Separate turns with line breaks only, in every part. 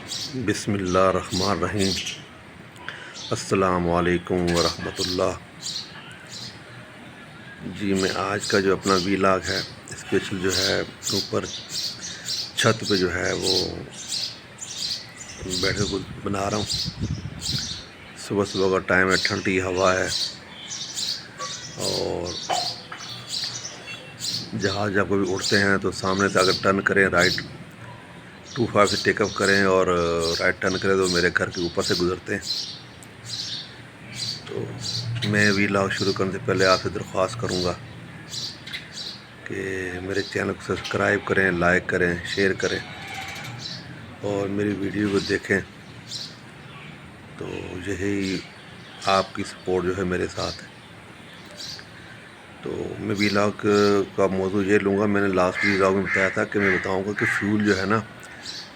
بسم اللہ الرحمن الرحیم۔ السلام علیکم ورحمۃ اللہ۔ جی میں آج کا جو اپنا ویلاگ ہے اسپیشل جو ہے اوپر چھت پہ جو ہے وہ بیٹھ کے بنا رہا ہوں۔ صبح صبح کا ٹائم ہے، ٹھنڈی ہوا ہے اور جہاز جب کبھی اڑتے ہیں تو سامنے سے اگر ٹرن کریں رائٹ 25 سے ٹیک اپ کریں اور رائٹ ٹرن کریں تو میرے گھر کے اوپر سے گزرتے ہیں۔ تو میں ویلاگ شروع کرنے سے پہلے آپ سے درخواست کروں گا کہ میرے چینل کو سبسکرائب کریں، لائک کریں، شیئر کریں اور میری ویڈیو کو دیکھیں۔ تو یہی آپ کی سپورٹ جو ہے میرے ساتھ ہے۔ تو میں ویلاگ کا موضوع یہ لوں گا، میں نے لاسٹ ویلاگ میں بتایا تھا کہ میں بتاؤں گا کہ فیول جو ہے نا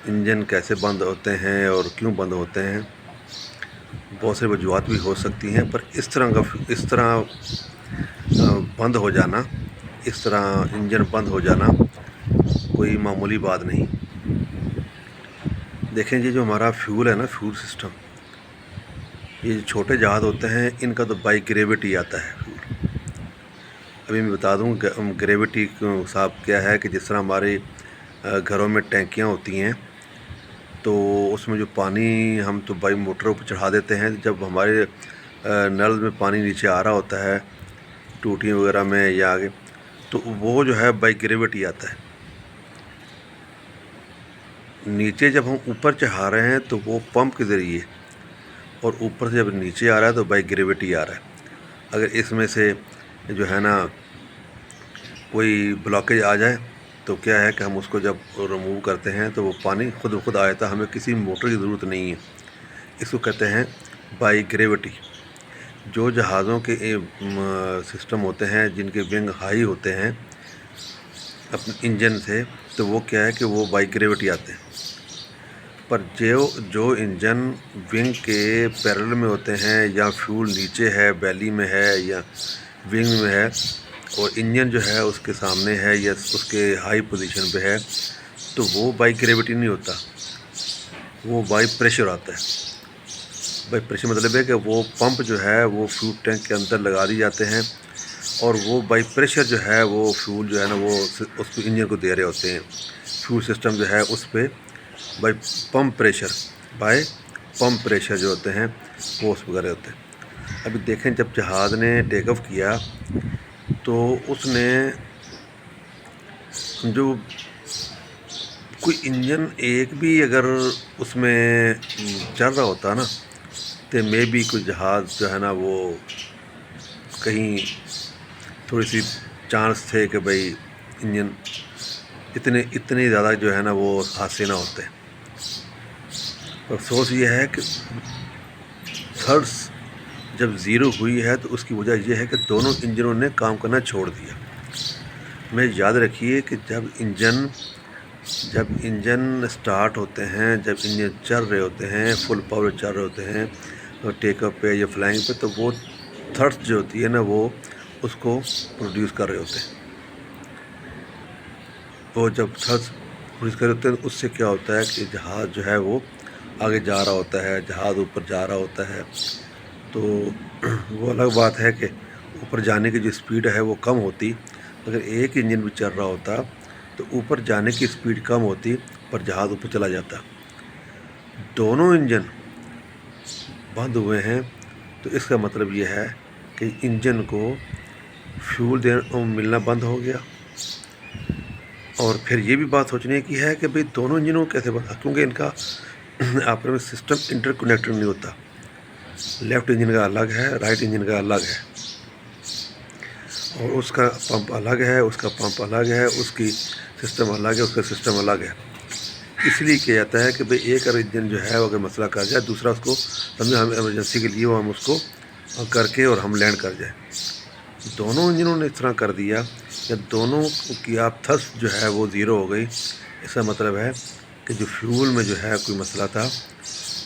انجن کیسے بند ہوتے ہیں اور کیوں بند ہوتے ہیں۔ بہت سی وجوہات بھی ہو سکتی ہیں، پر اس طرح بند ہو جانا، اس طرح انجن بند ہو جانا کوئی معمولی بات نہیں۔ دیکھیں جی، جو ہمارا فیول ہے نا، فیول سسٹم، یہ جو چھوٹے جہاز ہوتے ہیں ان کا تو بائی گریوٹی آتا ہے فیول۔ ابھی میں بتا دوں گریوٹی صاحب کیا ہے، کہ جس طرح ہمارے گھروں میں ٹینکیاں ہوتی ہیں تو اس میں جو پانی ہم تو بائی موٹروں پہ چڑھا دیتے ہیں، جب ہمارے نل میں پانی نیچے آ رہا ہوتا ہے ٹوٹیاں وغیرہ میں یا آگے، تو وہ جو ہے بائی گریوٹی آتا ہے۔ نیچے جب ہم اوپر چڑھا رہے ہیں تو وہ پمپ کے ذریعے، اور اوپر سے جب نیچے آ رہا ہے تو بائی گریوٹی آ رہا ہے۔ اگر اس میں سے جو ہے نا کوئی بلاکیج آ جائے تو کیا ہے کہ ہم اس کو جب ریموو کرتے ہیں تو وہ پانی خود بخود آ جاتا ہے، ہمیں کسی موٹر کی ضرورت نہیں ہے۔ اس کو کہتے ہیں بائی گریوٹی۔ جو جہازوں کے سسٹم ہوتے ہیں جن کے ونگ ہائی ہوتے ہیں اپنے انجن سے، تو وہ کیا ہے کہ وہ بائی گریوٹی آتے ہیں۔ پر جو انجن ونگ کے پیرل میں ہوتے ہیں یا فیول نیچے ہے، بیلی میں ہے یا ونگ میں ہے، اور انجن جو ہے اس کے سامنے ہے یا اس کے ہائی پوزیشن پہ ہے، تو وہ بائی گریوٹی نہیں ہوتا، وہ بائی پریشر آتا ہے۔ بائی پریشر مطلب ہے کہ وہ پمپ جو ہے وہ فیول ٹینک کے اندر لگا دی جاتے ہیں، اور وہ بائی پریشر جو ہے وہ فیول جو ہے نا وہ اس کو انجن کو دے رہے ہوتے ہیں۔ فیول سسٹم جو ہے اس پہ بائی پمپ پریشر جو ہوتے ہیں وہ اس وغیرہ ہوتے ہیں۔ ابھی دیکھیں جب جہاز نے ٹیک آف کیا تو اس نے جو کوئی انجن ایک بھی اگر اس میں چل رہا ہوتا نا تو میں بھی کوئی جہاز جو ہے نا وہ کہیں تھوڑی سی چانس تھے کہ بھئی انجن اتنے زیادہ جو ہے نا وہ حادثے نہ ہوتے۔ افسوس یہ ہے کہ تھرڈس جب زیرو ہوئی ہے تو اس کی وجہ یہ ہے کہ دونوں انجنوں نے کام کرنا چھوڑ دیا۔ میں یاد رکھیے کہ جب انجن سٹارٹ ہوتے ہیں، جب انجن چل رہے ہوتے ہیں، فل پاور چل رہے ہوتے ہیں ٹیک اپ پہ یا فلائنگ پہ، تو وہ تھرڈس جو ہوتی ہے نا وہ اس کو پروڈیوس کر رہے ہوتے ہیں۔ وہ جب تھرڈس پروڈیوس کر رہے ہوتے ہیں اس سے کیا ہوتا ہے کہ جہاز جو ہے وہ آگے جا رہا ہوتا ہے، جہاز اوپر جا رہا ہوتا ہے۔ تو وہ الگ بات ہے کہ اوپر جانے کی جو اسپیڈ ہے وہ کم ہوتی، اگر ایک انجن بھی چل رہا ہوتا تو اوپر جانے کی اسپیڈ کم ہوتی پر جہاز اوپر چلا جاتا۔ دونوں انجن بند ہوئے ہیں تو اس کا مطلب یہ ہے کہ انجن کو فیول ملنا بند ہو گیا۔ اور پھر یہ بھی بات سوچنے کی ہے کہ بھئی دونوں انجنوں کیسے بند، کیونکہ ان کا آپس میں سسٹم انٹر کنیکٹڈ نہیں ہوتا۔ لیفٹ انجن کا الگ ہے، رائٹ انجن کا الگ ہے، اور اس کا پمپ الگ ہے، اس کا پمپ الگ ہے، اس کی سسٹم الگ ہے، اس کا سسٹم الگ ہے۔ اس لیے کیا جاتا ہے کہ بھئی ایک اگر انجن جو ہے اگر مسئلہ کر جائے، دوسرا اس کو سمجھے ہم ایمرجنسی کے لیے ہم اس کو کر کے اور ہم لینڈ کر جائیں۔ دونوں انجنوں نے اس طرح کر دیا کہ دونوں کی آپ تھرس جو ہے وہ زیرو ہو گئی۔ اس کا مطلب ہے کہ جو فیول میں جو ہے کوئی مسئلہ تھا،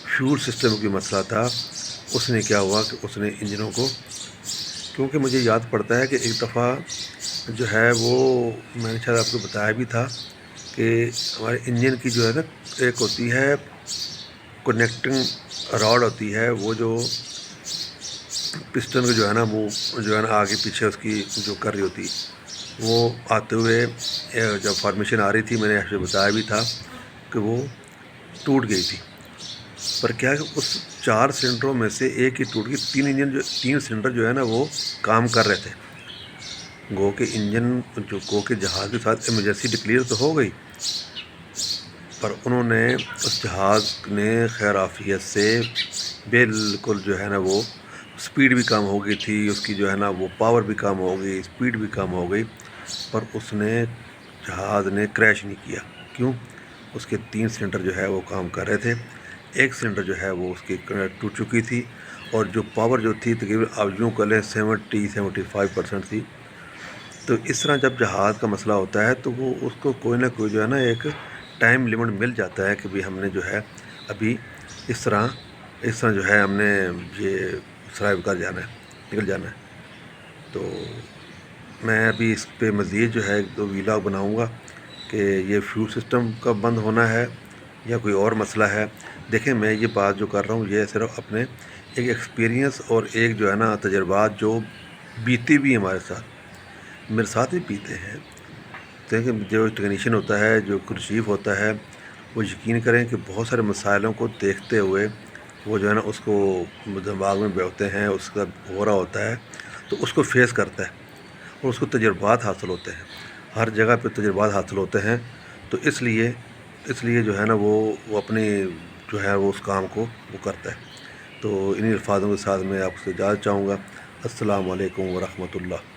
فیول سسٹم میں کوئی مسئلہ تھا، اس نے کیا ہوا کہ اس نے انجنوں کو، کیونکہ مجھے یاد پڑتا ہے کہ ایک دفعہ جو ہے وہ میں نے شاید آپ کو بتایا بھی تھا کہ ہمارے انجن کی جو ہے نا ایک ہوتی ہے کنیکٹنگ راڈ ہوتی ہے وہ جو پسٹن کو جو ہے نا منہ جو ہے نا آگے پیچھے اس کی جو کر رہی ہوتی وہ آتے ہوئے جب فارمیشن آ رہی تھی میں نے آپ سے بتایا بھی تھا کہ وہ ٹوٹ گئی تھی. پر کیا ہے کہ اس 4 سلنڈروں میں سے ایک ہی ٹوٹ گئی. 3 سلنڈر جو ہے نا وہ کام کر رہے تھے. گو کہ انجن گو کہ جہاز کے ساتھ ایمرجنسی ڈکلیئر تو ہو گئی، پر انہوں نے اس جہاز نے خیر عافیت سے بالکل جو ہے نا وہ سپیڈ بھی کم ہو گئی تھی اس کی جو ہے نا وہ پاور بھی کم ہو گئی، سپیڈ بھی کم ہو گئی، پر اس نے جہاز نے کریش نہیں کیا. کیوں؟ اس کے 3 سلنڈر جو ہے وہ کام کر رہے تھے. ایک سلنڈر جو ہے وہ اس کی ٹوٹ چکی تھی، اور جو پاور جو تھی تقریباً اب یوں کر لیں 75% تھی. تو اس طرح جب جہاز کا مسئلہ ہوتا ہے تو وہ اس کو کوئی نہ کوئی جو ہے نا ایک ٹائم لیمٹ مل جاتا ہے کہ بھی ہم نے جو ہے ابھی اس طرح جو ہے ہم نے یہ سرائیو کر جانا ہے، نکل جانا ہے. تو میں ابھی اس پہ مزید جو ہے 2 ویلاگ بناؤں گا کہ یہ فیول سسٹم کب بند ہونا ہے یا کوئی اور مسئلہ ہے. دیکھیں میں یہ بات جو کر رہا ہوں یہ صرف اپنے ایک ایکسپیرینس اور ایک جو ہے نا تجربات جو بیتی بھی ہمارے ساتھ، میرے ساتھ بھی پیتے ہیں. دیکھیں جو ٹیکنیشین ہوتا ہے، جو کرشیف ہوتا ہے، وہ یقین کریں کہ بہت سارے مسائلوں کو دیکھتے ہوئے وہ جو ہے نا اس کو دماغ میں بیٹھتے ہیں، اس کا ہو رہا ہوتا ہے تو اس کو فیس کرتا ہے اور اس کو تجربات حاصل ہوتے ہیں. ہر جگہ پہ تجربات حاصل ہوتے ہیں. تو اس لیے جو ہے نا وہ اپنی جو ہے وہ اس کام کو وہ کرتا ہے. تو انہی الفاظوں کے ساتھ میں آپ سے اجازت چاہوں گا. السلام علیکم ورحمۃ اللہ.